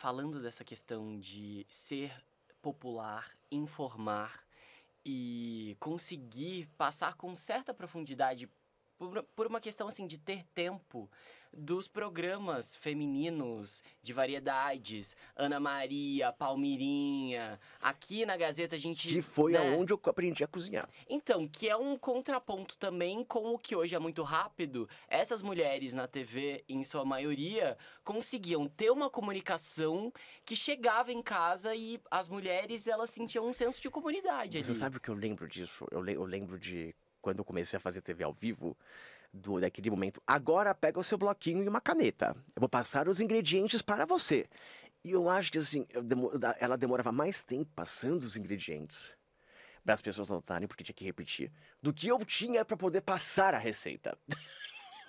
falando dessa questão de ser popular, informar e conseguir passar com certa profundidade por uma questão assim de ter tempo dos programas femininos de variedades, Ana Maria, Palmirinha, aqui na Gazeta a gente... Que foi né? aonde eu aprendi a cozinhar. Então, que é um contraponto também com o que hoje é muito rápido. Essas mulheres na TV, em sua maioria, conseguiam ter uma comunicação que chegava em casa e as mulheres, elas sentiam um senso de comunidade ali. Você sabe o que eu lembro disso? Eu lembro de quando eu comecei a fazer TV ao vivo, daquele momento. Agora pega o seu bloquinho e uma caneta. Eu vou passar os ingredientes para você. E eu acho que assim, ela demorava mais tempo passando os ingredientes para as pessoas notarem, porque tinha que repetir, do que eu tinha para poder passar a receita.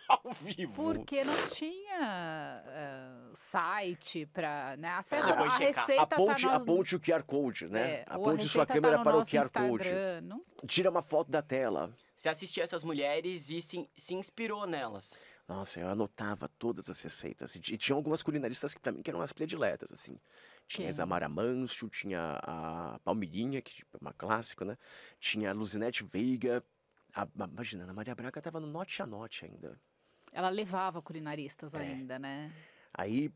Ao vivo. Porque não tinha site para, né? Acesso depois a checar. receita Aponte o QR Code, né? ou Aponte sua câmera no para o nosso QR Code. Instagram, não. Tira uma foto da tela. Você assistia essas mulheres e se inspirou nelas. Nossa, eu anotava todas as receitas. E tinha algumas culinaristas que pra mim que eram as prediletas, assim. Tinha a Quem? Isamara Manso, tinha a Palmirinha, que é uma clássica, né? Tinha a Luzinete Veiga. Imagina, a Ana Maria Braga tava no Note a Note ainda. Ela levava culinaristas ainda, né? Aí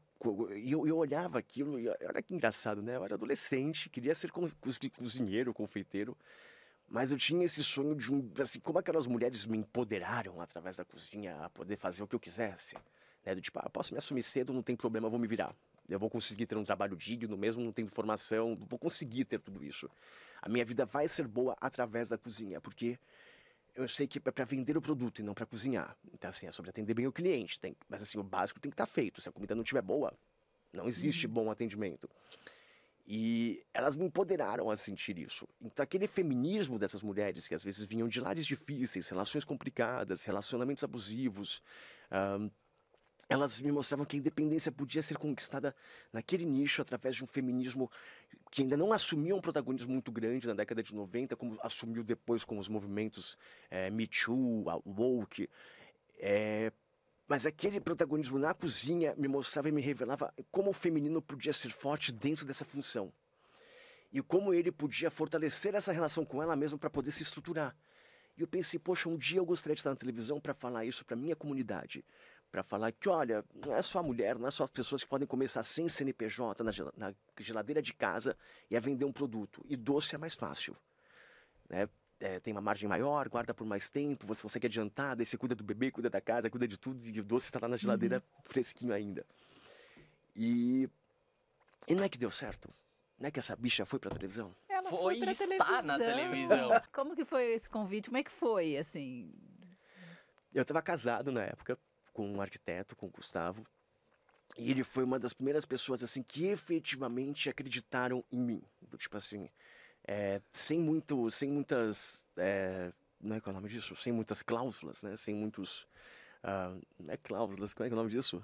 eu olhava aquilo e olha que engraçado, né? Eu era adolescente, queria ser cozinheiro, confeiteiro. Mas eu tinha esse sonho de assim, como aquelas mulheres me empoderaram através da cozinha a poder fazer o que eu quisesse. Né? Do tipo, eu posso me assumir cedo, não tem problema, eu vou me virar. Eu vou conseguir ter um trabalho digno, mesmo não tendo formação, vou conseguir ter tudo isso. A minha vida vai ser boa através da cozinha, porque eu sei que é para vender o produto e não para cozinhar. Então, assim, é sobre atender bem o cliente. Mas, assim, o básico tem que estar feito. Se a comida não estiver boa, não existe bom atendimento. E elas me empoderaram a sentir isso. Então, aquele feminismo dessas mulheres que às vezes vinham de lares difíceis, relações complicadas, relacionamentos abusivos, elas me mostravam que a independência podia ser conquistada naquele nicho através de um feminismo que ainda não assumia um protagonismo muito grande na década de 90, como assumiu depois com os movimentos Me Too, a Woke. Mas aquele protagonismo na cozinha me mostrava e me revelava como o feminino podia ser forte dentro dessa função. E como ele podia fortalecer essa relação com ela mesma para poder se estruturar. E eu pensei, poxa, um dia eu gostaria de estar na televisão para falar isso para minha comunidade. Para falar que, olha, não é só a mulher, não é só as pessoas que podem começar sem CNPJ na geladeira de casa e a vender um produto. E doce é mais fácil, né? Tem uma margem maior, guarda por mais tempo, você consegue adiantar, daí você cuida do bebê, cuida da casa, cuida de tudo, e o doce está lá na geladeira fresquinho ainda. E não é que deu certo? Não é que essa bicha foi pra televisão? Ela Foi pra e está na televisão. Como que foi esse convite? Como é que foi, assim? Eu estava casado na época com um arquiteto, com o Gustavo, e ele foi uma das primeiras pessoas assim que efetivamente acreditaram em mim. Do tipo assim, sem muitas, não é que é o nome disso? Sem muitas cláusulas, né? Sem muitos, não é cláusulas, como é que é o nome disso?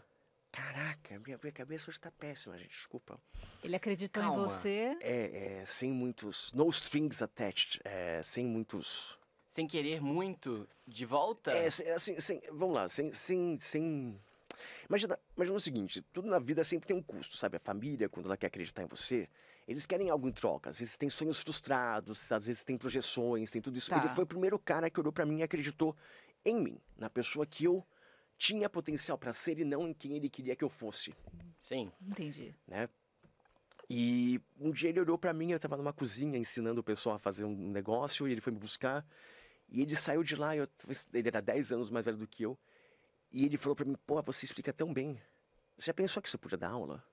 Caraca, minha cabeça hoje tá péssima, gente, desculpa. Ele acreditou Calma. em você? Sem muitos, no strings attached, sem muitos... Sem querer muito de volta? Vamos lá, Imagina o seguinte, tudo na vida sempre tem um custo, sabe? A família, quando ela quer acreditar em você, eles querem algo em troca. Às vezes tem sonhos frustrados, às vezes tem projeções, tem tudo isso. Tá. Ele foi o primeiro cara que olhou pra mim e acreditou em mim, na pessoa que eu tinha potencial pra ser e não em quem ele queria que eu fosse, Sim. Entendi. né? E um dia ele olhou pra mim, eu tava numa cozinha ensinando o pessoal a fazer um negócio, e ele foi me buscar, e ele saiu de lá, ele era 10 anos mais velho do que eu, e ele falou pra mim, pô, você explica tão bem, você já pensou que você podia dar aula?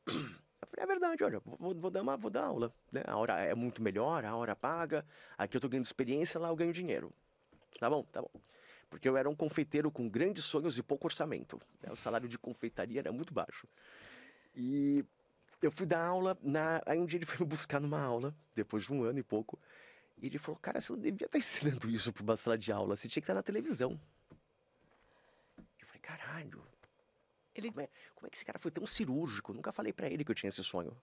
Eu falei, é verdade, olha, vou dar aula, né? A hora é muito melhor, a hora paga, aqui eu tô ganhando experiência, lá eu ganho dinheiro. Tá bom. Porque eu era um confeiteiro com grandes sonhos e pouco orçamento, né? O salário de confeitaria era muito baixo. E eu fui dar aula, aí um dia ele foi me buscar numa aula, depois de 1 ano e pouco, e ele falou, cara, você não devia estar ensinando isso para uma sala de aula, você tinha que estar na televisão. Eu falei, caralho, como é que esse cara foi tão cirúrgico? Eu nunca falei pra ele que eu tinha esse sonho.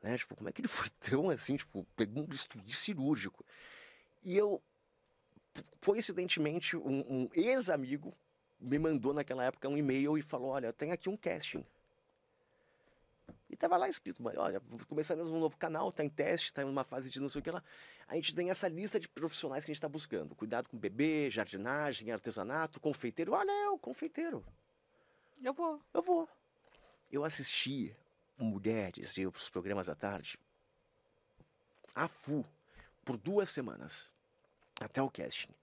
Né? Tipo, como é que ele foi tão assim, tipo, pegou um estúdio cirúrgico? E eu, coincidentemente, um ex-amigo me mandou naquela época um e-mail e falou, olha, tem aqui um casting. E tava lá escrito, mano, olha, começando um novo canal, tá em teste, tá em uma fase de não sei o que lá. A gente tem essa lista de profissionais que a gente tá buscando. Cuidado com bebê, jardinagem, artesanato, confeiteiro. Olha, eu, confeiteiro. Eu vou. Eu vou. Eu assisti Mulheres e os programas à tarde a full por 2 semanas, até o casting.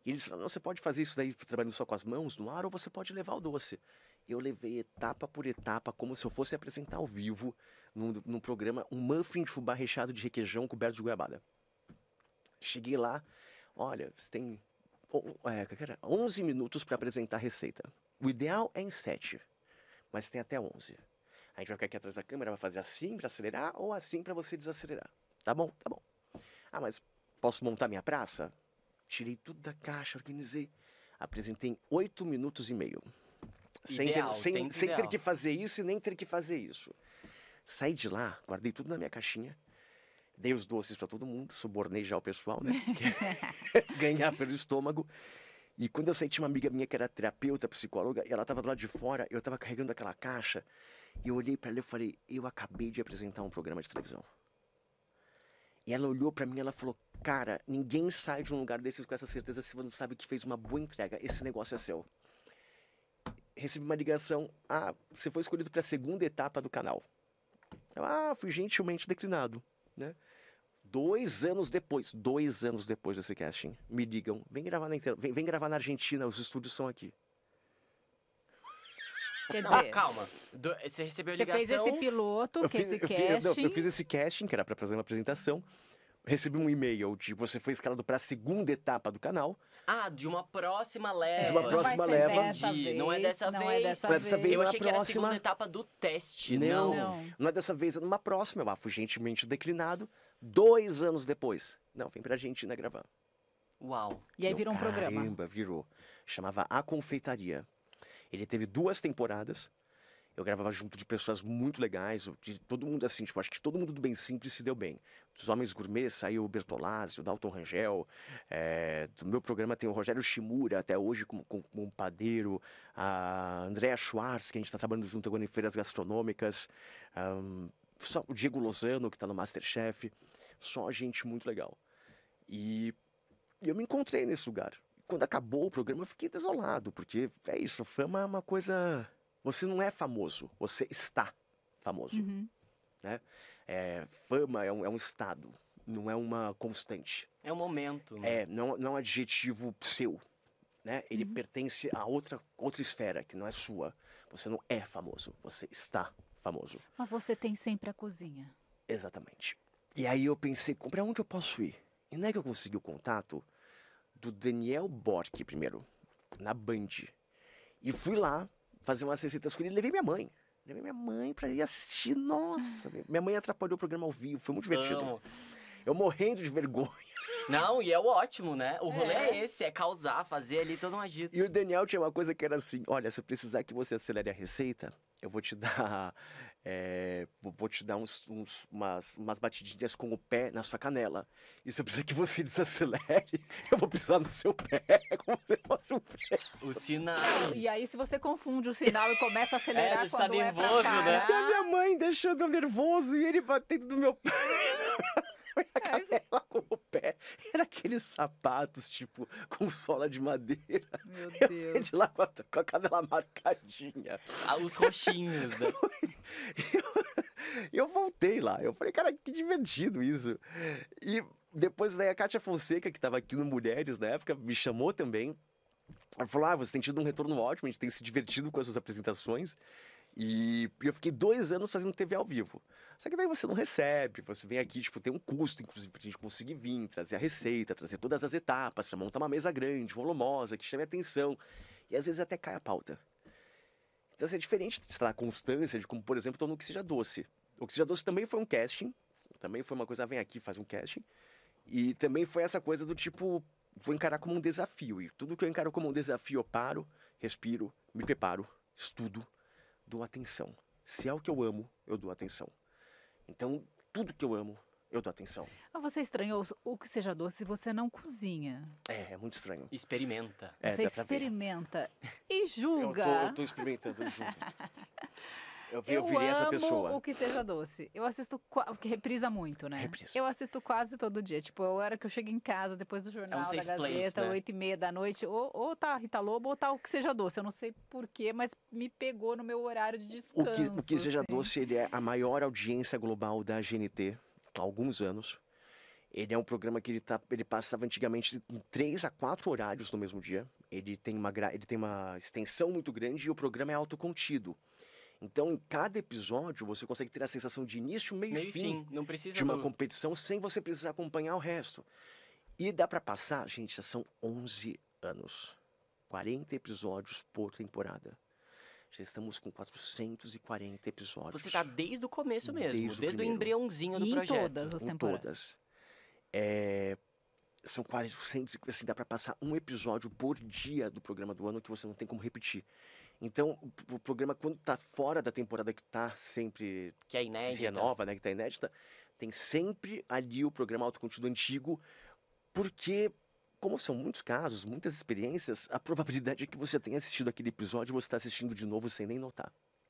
E eles falaram, não, você pode fazer isso daí trabalhando só com as mãos no ar ou você pode levar o doce. Eu levei etapa por etapa, como se eu fosse apresentar ao vivo, num programa, um muffin de fubá recheado de requeijão coberto de goiabada. Cheguei lá, olha, você tem 11 minutos para apresentar a receita. O ideal é em 7, mas tem até 11. A gente vai ficar aqui atrás da câmera, vai fazer assim para acelerar ou assim para você desacelerar. Tá bom? Tá bom. Ah, mas posso montar minha praça? Tirei tudo da caixa, organizei. Apresentei em 8 minutos e meio. Ideal, Sem ter ideal. que fazer isso e nem ter que fazer isso. Saí de lá, guardei tudo na minha caixinha. Dei os doces para todo mundo, subornei já o pessoal, né? Ganhar pelo estômago. E quando eu saí, tinha uma amiga minha que era terapeuta, psicóloga, e ela tava do lado de fora, eu tava carregando aquela caixa, e eu olhei para ela e falei, eu acabei de apresentar um programa de televisão. E ela olhou para mim e ela falou, cara, ninguém sai de um lugar desses com essa certeza se você não sabe que fez uma boa entrega, esse negócio é seu. Recebi uma ligação, você foi escolhido para a 2ª etapa do canal. Eu, fui gentilmente declinado, né? 2 anos depois desse casting, me ligam, vem gravar na Argentina, os estúdios são aqui. Quer dizer, Calma. Você recebeu a você ligação... fez esse piloto, esse casting. Eu fiz esse casting, que era para fazer uma apresentação, recebi um e-mail de você foi escalado para a 2ª etapa do canal. De uma próxima leva. De uma próxima leva. Entendi. Não é dessa não vez. é dessa Não é dessa vez. Eu na achei que era a próxima. 2ª etapa do teste. Não é dessa vez, é numa próxima. Eu fui gentilmente declinado. 2 anos depois. Não, vem pra Argentina gravar. Uau. E aí virou um programa. Caramba, virou. Chamava A Confeitaria. Ele teve 2 temporadas. Eu gravava junto de pessoas muito legais, de todo mundo assim, tipo, acho que todo mundo do Bem Simples se deu bem. Dos Homens Gourmet saiu o Bertolazzi, o Dalton Rangel, do meu programa tem o Rogério Shimura, até hoje como padeiro, a Andréa Schwartz, que a gente está trabalhando junto agora em feiras gastronômicas, só o Diego Lozano, que está no Masterchef, só gente muito legal. E eu me encontrei nesse lugar. Quando acabou o programa, eu fiquei desolado, porque é isso, fama é uma coisa... Você não é famoso, você está famoso. Uhum. Né? Fama é um estado, não é uma constante. É um momento. Né? Não é um adjetivo seu. Né? Ele pertence a outra esfera, que não é sua. Você não é famoso, você está famoso. Mas você tem sempre a cozinha. Exatamente. E aí eu pensei, para onde eu posso ir? E não é que eu consegui o contato do Daniel Bork primeiro, na Band. E fui lá fazer umas receitas com ele e levei minha mãe. Levei minha mãe pra ir assistir. Nossa, minha mãe atrapalhou o programa ao vivo, foi muito divertido. Amo. Eu morrendo de vergonha. Não, e é o ótimo, né? O rolê é esse, é causar, fazer ali todo um agito. E o Daniel tinha uma coisa que era assim, olha, se eu precisar que você acelere a receita, eu vou te dar... vou te dar umas batidinhas com o pé na sua canela. E se eu precisar que você desacelere, eu vou pisar no seu pé, como se fosse um pé. O sinal. E aí, se você confunde o sinal e começa a acelerar você tá quando nervoso, pra né? E a minha mãe deixando eu nervoso e ele batendo no meu pé. Foi a canela com o pé. Era aqueles sapatos, tipo, com sola de madeira. Meu Eu saí Deus. de lá com a canela marcadinha. Os roxinhos, né? Eu voltei lá. Eu falei, cara, que divertido isso. E depois daí a Kátia Fonseca, que estava aqui no Mulheres na época, me chamou também. Ela falou, você tem tido um retorno ótimo, a gente tem se divertido com essas apresentações. E eu fiquei 2 anos fazendo TV ao vivo. Só que daí você não recebe, você vem aqui, tipo, tem um custo, inclusive, pra gente conseguir vir, trazer a receita, trazer todas as etapas, pra montar uma mesa grande, volumosa, que chame a atenção. E às vezes até cai a pauta. Então, assim, é diferente de, sei lá, a constância de como, por exemplo, estou no Que Seja Doce. O Que Seja Doce também foi um casting, também foi uma coisa, vem aqui, faz um casting. E também foi essa coisa do tipo, vou encarar como um desafio. E tudo que eu encaro como um desafio, eu paro, respiro, me preparo, estudo, dou atenção. Se é o que eu amo, eu dou atenção. Então, tudo que eu amo, eu dou atenção. Mas você estranhou o Que Seja Doce se você não cozinha. É muito estranho. Experimenta. Você dá pra ver. experimenta e julga. Eu tô experimentando, eu juro. Eu virei essa pessoa. amo o Que Seja Doce. Eu assisto, porque reprisa muito, né? Reprisa. Eu assisto quase todo dia. Tipo, a hora que eu chego em casa, depois do jornal, da safe place, Gazeta, né? 8h30 da noite, ou tá a Rita Lobo, ou tá o Que Seja Doce. Eu não sei porquê, mas me pegou no meu horário de descanso. O Que Seja assim. Doce, ele é a maior audiência global da GNT há alguns anos. Ele é um programa que ele passava antigamente em 3 a 4 horários no mesmo dia. Ele tem uma extensão muito grande e o programa é autocontido. Então, em cada episódio, você consegue ter a sensação de início, meio Meio e e fim fim. Não precisa de uma do... competição sem você precisar acompanhar o resto. E dá pra passar, gente, já são 11 anos. 40 episódios por temporada. Já estamos com 440 episódios. Você tá desde o começo mesmo. Desde o Desde o primeiro. embriãozinho do E em projeto. todas as Em temporadas. todas. São 400, assim, dá pra passar um episódio por dia do programa do ano que você não tem como repetir. Então, o programa, quando tá fora da temporada que tá sempre Que é se inédita. renova, né, que tá inédita, tem sempre ali o programa autocontido antigo, porque, como são muitos casos, muitas experiências, a probabilidade é que você tenha assistido aquele episódio e você tá assistindo de novo sem nem notar.